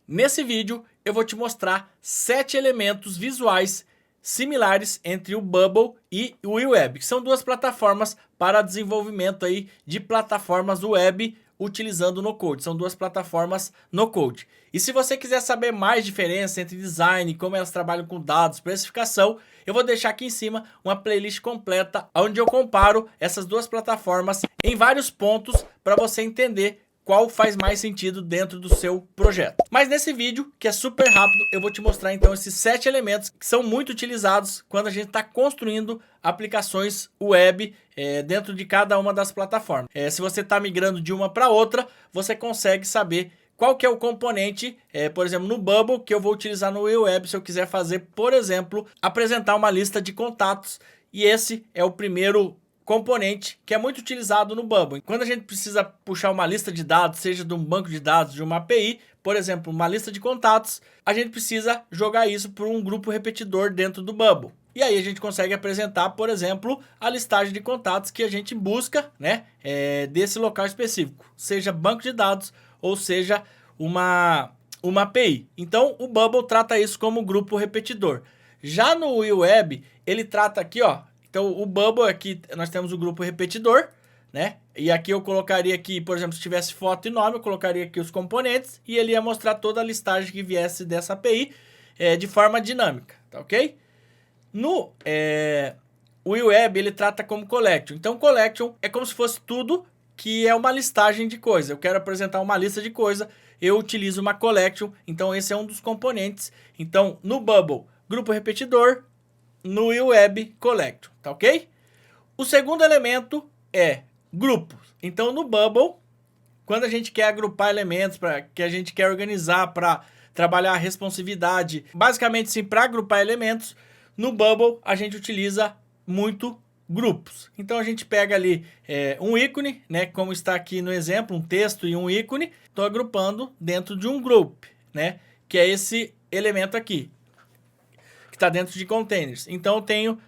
Nesse vídeo eu vou te mostrar 7 elementos visuais similares entre o Bubble e o UWeb, que são duas plataformas para desenvolvimento aí de plataformas web utilizando o no-code. São duas plataformas no-code. E se você quiser saber mais diferença entre design, como elas trabalham com dados, precificação, eu vou deixar aqui em cima uma playlist completa onde eu comparo essas duas plataformas em vários pontos para você entender qual faz mais sentido dentro do seu projeto. Mas nesse vídeo, que é super rápido, eu vou te mostrar então esses 7 elementos que são muito utilizados quando a gente está construindo aplicações web dentro de cada uma das plataformas. Se você está migrando de uma para outra, você consegue saber qual que é o componente, por exemplo, no Bubble, que eu vou utilizar no UWeb se eu quiser fazer, por exemplo, apresentar uma lista de contatos. E esse é o primeiro componente que é muito utilizado no Bubble. Quando a gente precisa puxar uma lista de dados, seja de um banco de dados, de uma API, por exemplo, uma lista de contatos, a gente precisa jogar isso por um grupo repetidor dentro do Bubble. E aí a gente consegue apresentar, por exemplo, a listagem de contatos que a gente busca, né, desse local específico, seja banco de dados ou seja uma API. Então o Bubble trata isso como grupo repetidor. Já no UWeb, ele trata aqui, ó. Então o Bubble aqui nós temos o grupo repetidor, né? E aqui eu colocaria aqui, por exemplo, se tivesse foto e nome, eu colocaria aqui os componentes e ele ia mostrar toda a listagem que viesse dessa API de forma dinâmica, tá ok? No o UWeb ele trata como collection. Então collection é como se fosse tudo que é uma listagem de coisa. Eu quero apresentar uma lista de coisa, eu utilizo uma collection. Então esse é um dos componentes. Então no Bubble, grupo repetidor, no UWeb Collection, tá ok? O segundo elemento é grupos. Então no Bubble, quando a gente quer agrupar elementos, que a gente quer organizar para trabalhar a responsividade, basicamente sim, para agrupar elementos, no Bubble a gente utiliza muito grupos. Então a gente pega ali um ícone, né, como está aqui no exemplo, um texto e um ícone, estou agrupando dentro de um group, né, que é esse elemento aqui, que está dentro de containers. Então eu tenho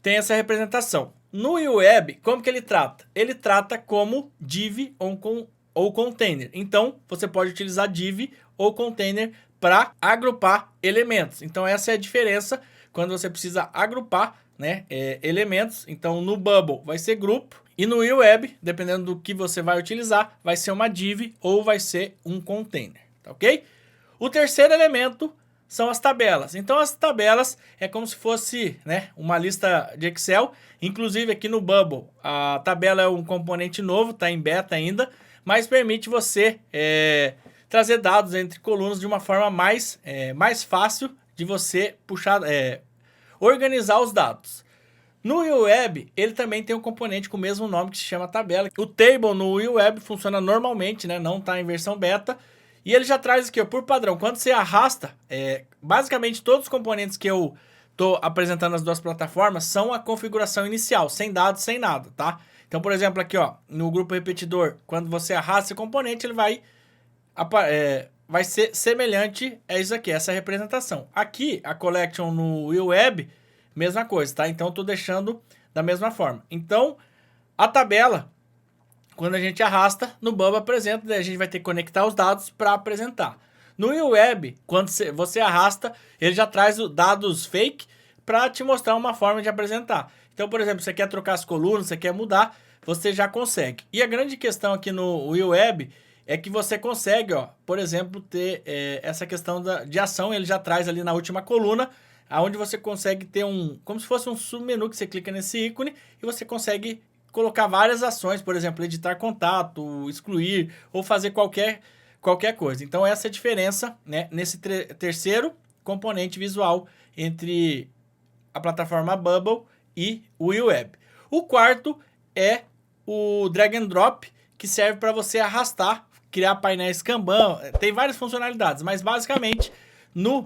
essa representação. No UWeb, como que ele trata? Ele trata como div ou container. Então você pode utilizar div ou container para agrupar elementos. Então essa é a diferença quando você precisa agrupar, né, elementos. Então no Bubble vai ser grupo e no UWeb, dependendo do que você vai utilizar, vai ser uma div ou vai ser um container, tá ok? O terceiro elemento são as tabelas. Então as tabelas é como se fosse, né, uma lista de Excel. Inclusive aqui no Bubble a tabela é um componente novo, está em beta ainda, mas permite você trazer dados entre colunas de uma forma mais fácil de você puxar, organizar os dados. No UWeb, ele também tem um componente com o mesmo nome que se chama tabela. O table no UWeb funciona normalmente, né, não está em versão beta. E ele já traz aqui, ó, por padrão, quando você arrasta, basicamente todos os componentes que eu estou apresentando nas duas plataformas são a configuração inicial, sem dados, sem nada, tá? Então, por exemplo, aqui, ó, no grupo repetidor, quando você arrasta esse componente, ele vai ser semelhante a isso aqui, essa representação. Aqui, a collection no UWeb, mesma coisa, tá? Então, eu estou deixando da mesma forma. Então, a tabela, quando a gente arrasta, no Bubble apresenta, daí a gente vai ter que conectar os dados para apresentar. No UWeb, quando você arrasta, ele já traz os dados fake para te mostrar uma forma de apresentar. Então, por exemplo, você quer trocar as colunas, você quer mudar, você já consegue. E a grande questão aqui no UWeb é que você consegue, ó, por exemplo, ter essa questão de ação, ele já traz ali na última coluna, onde você consegue ter como se fosse um submenu que você clica nesse ícone e você consegue colocar várias ações, por exemplo, editar contato, excluir ou fazer qualquer coisa. Então essa é a diferença, né, nesse terceiro componente visual entre a plataforma Bubble e o UWeb. O quarto é o drag and drop, que serve para você arrastar, criar painéis Kanban. Tem várias funcionalidades, mas basicamente no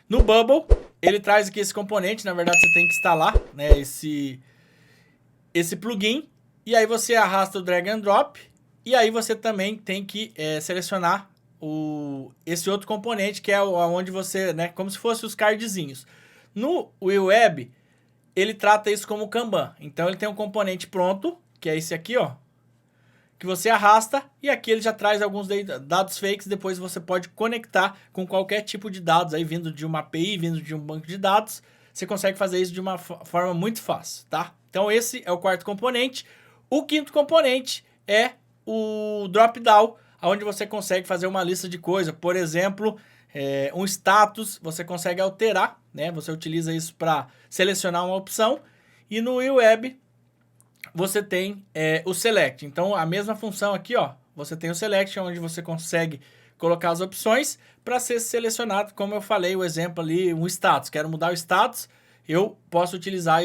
Bubble ele traz aqui esse componente. Na verdade você tem que instalar, né, esse plugin, e aí você arrasta o drag and drop, e aí você também tem que selecionar esse outro componente, que é onde você, né, como se fosse os cardzinhos. No UWeb, ele trata isso como Kanban. Então ele tem um componente pronto, que é esse aqui, ó, que você arrasta e aqui ele já traz alguns dados fakes, depois você pode conectar com qualquer tipo de dados aí vindo de uma API, vindo de um banco de dados, você consegue fazer isso de uma forma muito fácil, tá? Então esse é o quarto componente. O quinto componente é o drop-down, onde você consegue fazer uma lista de coisas, por exemplo, um status, você consegue alterar, né? Você utiliza isso para selecionar uma opção e no UWeb você tem o Select. Então, a mesma função aqui, ó, você tem o Select, onde você consegue colocar as opções para ser selecionado, como eu falei, o exemplo ali, um status. Quero mudar o status, eu posso utilizar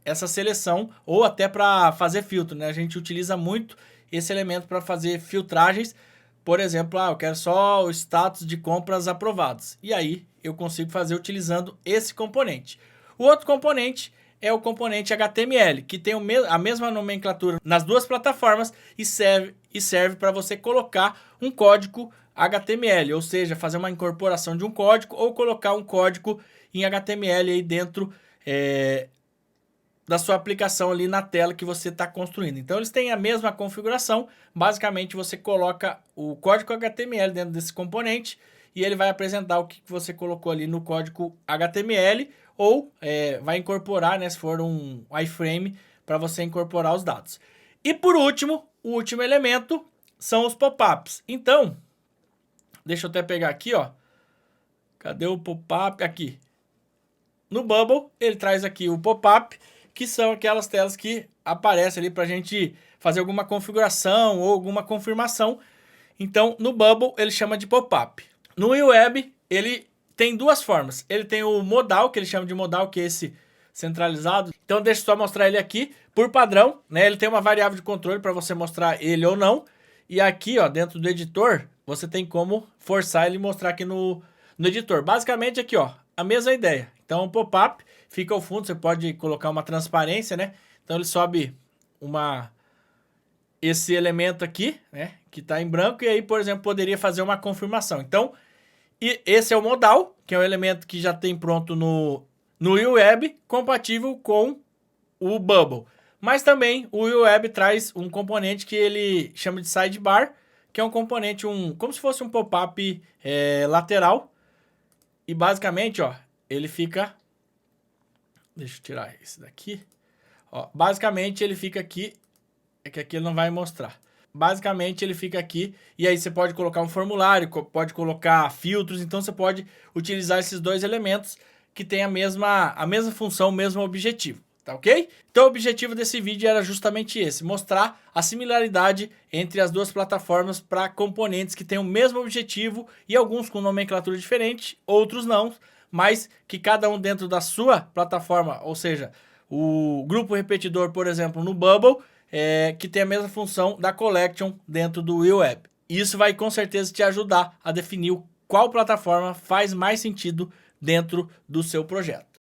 essa seleção ou até para fazer filtro, né? A gente utiliza muito esse elemento para fazer filtragens. Por exemplo, eu quero só o status de compras aprovados. E aí, eu consigo fazer utilizando esse componente. O outro componente é o componente HTML, que tem a mesma nomenclatura nas duas plataformas e serve para você colocar um código HTML, ou seja, fazer uma incorporação de um código ou colocar um código em HTML aí dentro da sua aplicação ali na tela que você está construindo. Então eles têm a mesma configuração, basicamente você coloca o código HTML dentro desse componente e ele vai apresentar o que você colocou ali no código HTML ou vai incorporar, né, se for um iframe, para você incorporar os dados. E por último, o último elemento são os pop-ups. Então, deixa eu até pegar aqui, ó. Cadê o pop-up? Aqui. No Bubble, ele traz aqui o pop-up, que são aquelas telas que aparecem ali para a gente fazer alguma configuração ou alguma confirmação. Então, no Bubble, ele chama de pop-up. No UWeb, ele tem duas formas. Ele tem o modal, que ele chama de modal, que é esse centralizado. Então, deixa eu só mostrar ele aqui. Por padrão, né, ele tem uma variável de controle para você mostrar ele ou não. E aqui, ó, dentro do editor, você tem como forçar ele e mostrar aqui no editor. Basicamente, aqui, ó, a mesma ideia. Então, o pop-up fica ao fundo, você pode colocar uma transparência, né? Então, ele sobe esse elemento aqui, né, que está em branco, e aí, por exemplo, poderia fazer uma confirmação. Então, esse é o modal, que é o elemento que já tem pronto no UWeb, compatível com o Bubble. Mas também o UWeb traz um componente que ele chama de sidebar, que é um componente, como se fosse um pop-up lateral. E basicamente, ó, ele fica... Deixa eu tirar esse daqui. Ó, basicamente, ele fica aqui. É que aqui ele não vai mostrar. Basicamente, ele fica aqui. E aí você pode colocar um formulário, pode colocar filtros. Então, você pode utilizar esses dois elementos que têm a mesma função, o mesmo objetivo. Tá ok? Então, o objetivo desse vídeo era justamente esse. Mostrar a similaridade entre as duas plataformas para componentes que têm o mesmo objetivo. E alguns com nomenclatura diferente, outros não. Mas que cada um dentro da sua plataforma, ou seja, o grupo repetidor, por exemplo, no Bubble, que tem a mesma função da Collection dentro do UWeb. Isso vai com certeza te ajudar a definir qual plataforma faz mais sentido dentro do seu projeto.